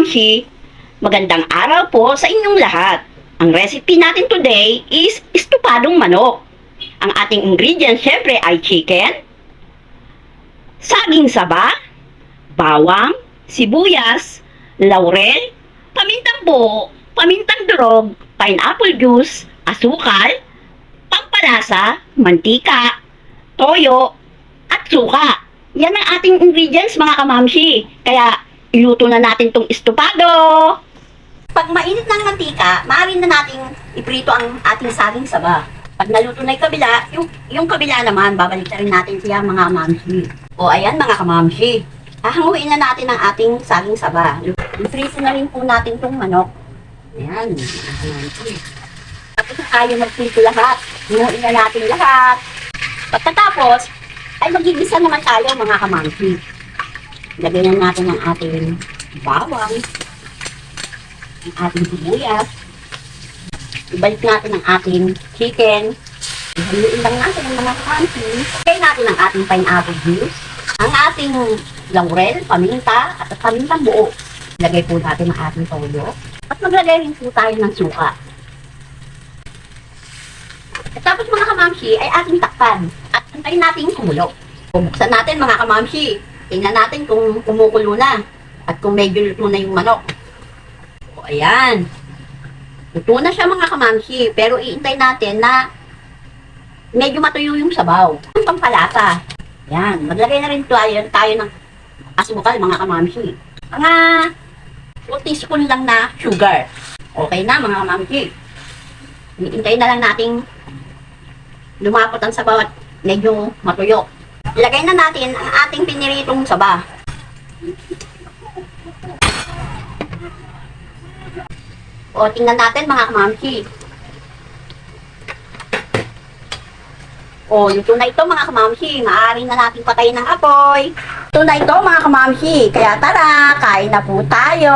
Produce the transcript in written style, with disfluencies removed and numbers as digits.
kamamshi, magandang araw po sa inyong lahat. Ang recipe natin today is estupadong manok. Ang ating ingredients syempre ay chicken, saging saba, bawang, sibuyas, laurel, pamintang buo, pamintang durog, pineapple juice, asukal, pampalasa, mantika, toyo, at suka. Yan ang ating ingredients mga kamamshi. Kaya iluto na natin tong estupado. Pag mainit ng mantika, maaari na nating iprito ang ating saging saba. Pag naluto na yung kabila, yung kabila naman, babalik na rin natin siya mga kamamshi. O ayan mga kamamshi, hahanguin na natin ang ating saging saba. Iprito na rin po natin tong manok. Ayan, mga kamamshi. Tapos tayo magprito lahat. Hinuin na natin lahat. Pagkatapos, ay magigisa naman tayo mga kamamshi. Lagyan na natin ang ating bawang, ang ating sibuyas. Ibalik natin ang ating chicken. Ihaluin lang natin ang mga kamamshi. Lagyan natin ang ating pineapple juice, ang ating laurel, paminta, at pamintang buo. Lagay po natin ang ating toyo. At maglagay rin po tayo ng suka. At tapos mga kamamshi ay ating takpan. At antayin natin kumulo. Bubuksan natin mga kamamshi. Tingnan natin kung kumukulo na. At kung medyo luto na yung manok. O ayan. Luto na siya mga kamamshi. Pero iintay natin na medyo matuyo yung sabaw. Ang pampalasa. Ayan. Maglagay na rin tayo ng asukal mga kamamshi. Mga 2 teaspoon lang na sugar. Okay na mga kamamshi. Iintay na lang nating lumapot ang sabaw at medyo matuyo. Ilagay na natin ang ating piniritong saba. O, tingnan natin mga kamamshi. O, luto na ito mga kamamshi. Maaari na natin patayin ng apoy. Luto na ito mga kamamshi. Kaya tara, kain na po tayo.